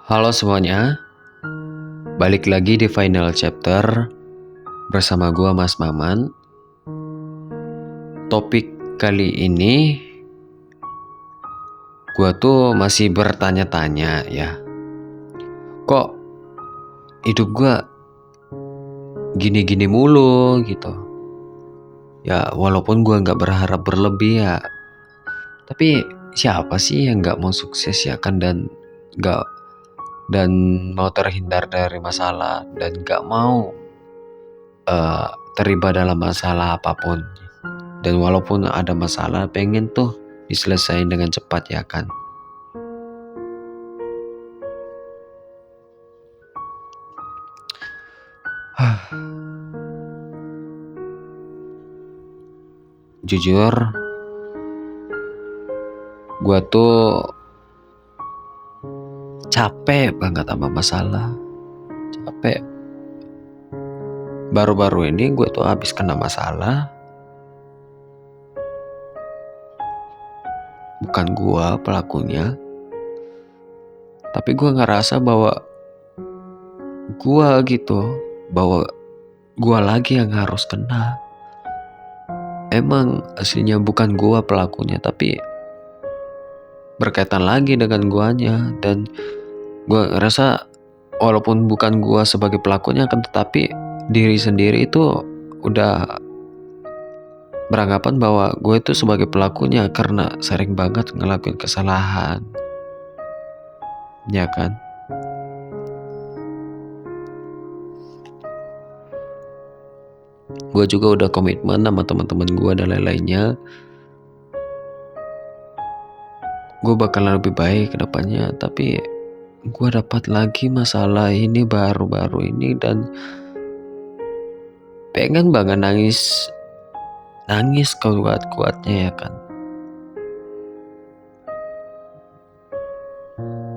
Halo semuanya, balik lagi di final chapter bersama gua Mas Maman. Topik kali ini gua tuh masih bertanya-tanya ya, kok hidup gua gini-gini mulu gitu. Ya walaupun gua nggak berharap berlebih ya, tapi siapa sih yang nggak mau sukses ya kan, dan mau terhindar dari masalah dan gak mau terlibat dalam masalah apapun. Dan walaupun ada masalah pengen tuh diselesaikan dengan cepat ya kan. Jujur gua tuh capek banget sama masalah. Capek. Baru-baru ini gue tuh habis kena masalah. Bukan gue pelakunya, tapi gue ngerasa bahwa gue lagi yang harus kena. Emang aslinya bukan gue pelakunya, tapi berkaitan lagi dengan guanya. Dan gue ngerasa walaupun bukan gue sebagai pelakunya, kan tetapi diri sendiri itu udah beranggapan bahwa gue itu sebagai pelakunya karena sering banget ngelakuin kesalahan, ya kan? Gue juga udah komitmen sama teman-teman gue dan lain-lainnya. Gue bakalan lebih baik ke depannya, tapi gue dapat lagi masalah ini baru-baru ini dan pengen banget nangis kuat-kuatnya ya kan.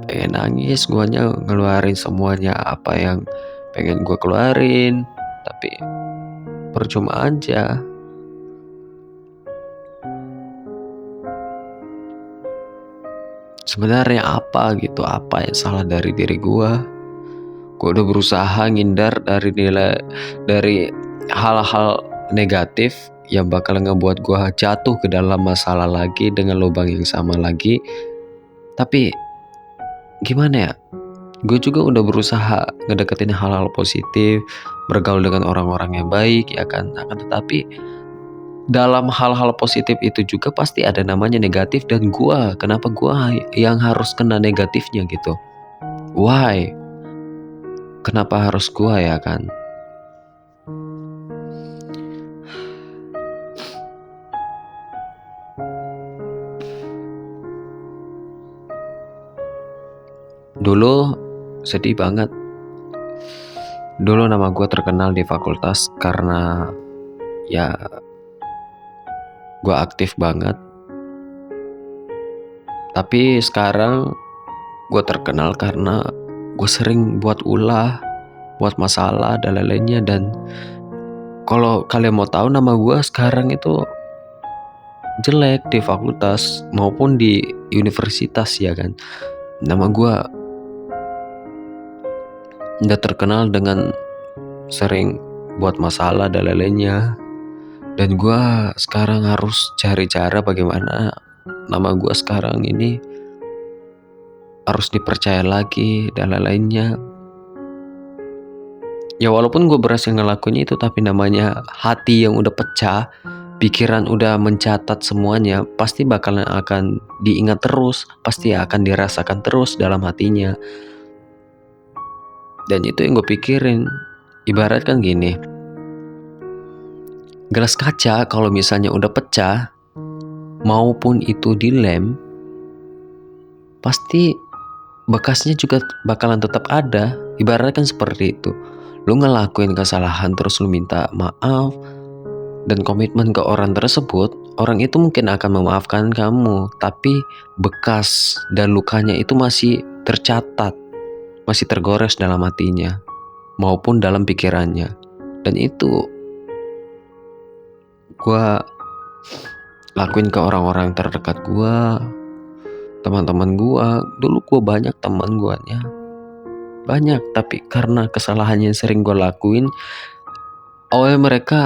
Pengen nangis, guanya ngeluarin semuanya apa yang pengen gue keluarin, tapi percuma aja. Sebenarnya apa yang salah dari diri gue? Gue udah berusaha ngindar dari hal-hal negatif yang bakal ngebuat gue jatuh ke dalam masalah lagi dengan lubang yang sama lagi. Tapi gimana ya? Gue juga udah berusaha ngedeketin hal-hal positif, bergaul dengan orang-orang yang baik ya kan. Akan tetapi dalam hal-hal positif itu juga pasti ada namanya negatif, dan kenapa gue yang harus kena negatifnya gitu? Why? Kenapa harus gue ya kan? Dulu sedih banget. Dulu nama gue terkenal di fakultas karena ya gue aktif banget. Tapi sekarang gue terkenal karena gue sering buat ulah, buat masalah dan lain-lainnya. Dan kalau kalian mau tahu, nama gue sekarang itu jelek di fakultas maupun di universitas ya kan. Nama gue udah terkenal dengan sering buat masalah dan lain-lainnya. Dan gue sekarang harus cari cara bagaimana nama gue sekarang ini harus dipercaya lagi dan lain-lainnya. Ya walaupun gue berhasil ngelakuinnya itu, tapi namanya hati yang udah pecah, pikiran udah mencatat semuanya, pasti bakalan akan diingat terus, pasti akan dirasakan terus dalam hatinya. Dan itu yang gue pikirin. Ibarat kan gini, gelas kaca kalau misalnya udah pecah, maupun itu dilem, pasti bekasnya juga bakalan tetap ada. Ibaratnya kan seperti itu. Lu ngelakuin kesalahan terus lu minta maaf, dan komitmen ke orang tersebut, orang itu mungkin akan memaafkan kamu, tapi bekas dan lukanya itu masih tercatat, masih tergores dalam hatinya maupun dalam pikirannya. Dan itu gue lakuin ke orang-orang terdekat gue, teman-teman gue. Dulu gue banyak teman gue nya, banyak, tapi karena kesalahan yang sering gue lakuin, awalnya mereka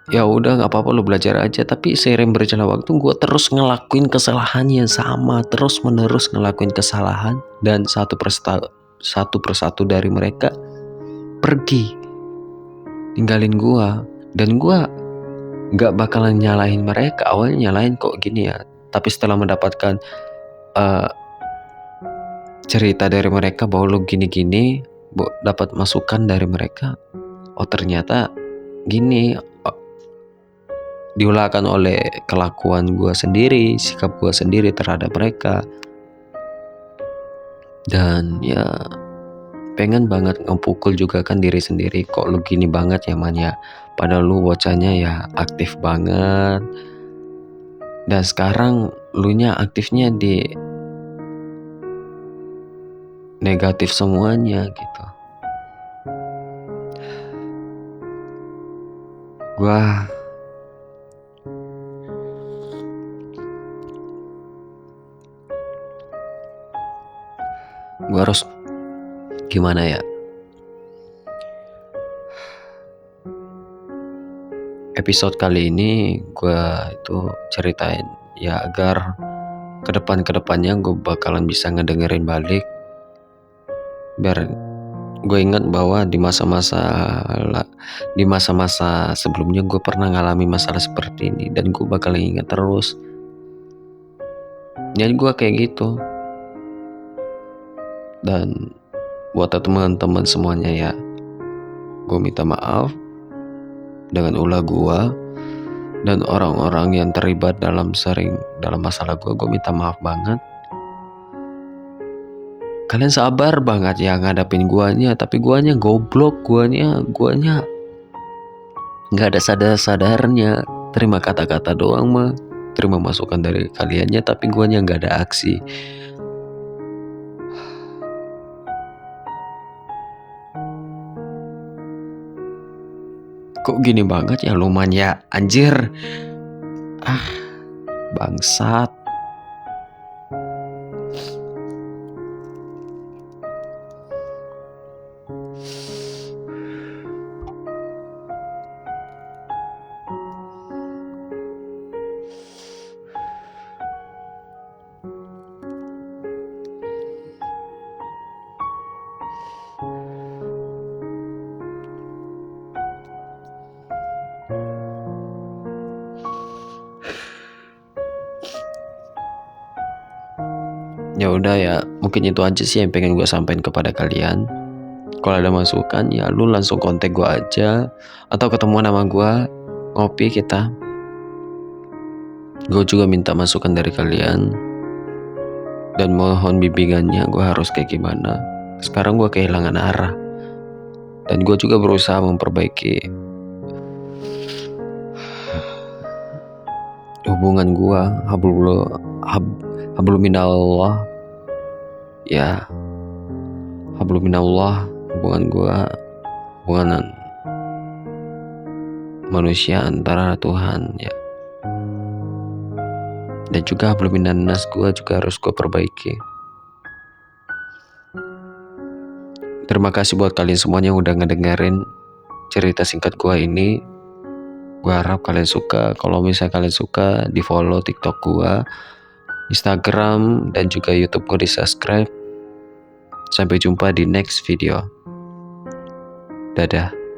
ya udah nggak apa-apa lo belajar aja, tapi seiring berjalan waktu gue terus ngelakuin kesalahan yang sama, terus menerus ngelakuin kesalahan, dan satu persatu dari mereka pergi tinggalin gue. Dan gue nggak bakalan nyalahin mereka, awalnya nyalahin kok gini ya, tapi setelah mendapatkan cerita dari mereka bahwa lo gini-gini, dapat masukan dari mereka, oh ternyata gini, diulahkan oleh kelakuan gue sendiri, sikap gue sendiri terhadap mereka. Dan ya pengen banget ngepukul juga kan diri sendiri, kok lu gini banget ya man ya, padahal lu bocahnya ya aktif banget, dan sekarang lu nya aktifnya di negatif semuanya gitu. Gua harus gimana ya? Episode kali ini gue itu ceritain ya agar kedepannya gue bakalan bisa ngedengerin balik, biar gue ingat bahwa di masa-masa sebelumnya gue pernah ngalami masalah seperti ini, dan gue bakal ingat terus. Jadi gue kayak gitu. Dan buat teman-teman semuanya ya, gue minta maaf dengan ulah gue, dan orang-orang yang terlibat dalam masalah gue minta maaf banget. Kalian sabar banget ya ngadapin guanya, tapi guanya goblok, guanya nggak ada sadarnya, terima kata-kata doang mah, terima masukan dari kaliannya, tapi guanya nggak ada aksi. Kok gini banget ya lumayan ya anjir, bangsat. Ya udah ya, mungkin itu aja sih yang pengen gue sampaikan kepada kalian. Kalau ada masukan ya lu langsung kontak gue aja, atau ketemu sama gue, ngopi kita. Gue juga minta masukan dari kalian, dan mohon bimbingannya gue harus kayak gimana. Sekarang gue kehilangan arah, dan gue juga berusaha memperbaiki hubungan gue, hablum minallah ya, hablum minallah, hubungan gue, hubungan manusia antara Tuhan ya, dan juga hablum minannas gue juga harus gue perbaiki. Terima kasih buat kalian semuanya yang udah ngedengerin cerita singkat gue ini. Gue harap kalian suka. Kalau misalnya kalian suka, di follow TikTok gue, Instagram, dan juga YouTube gue, di subscribe. Sampai jumpa di next video. Dadah.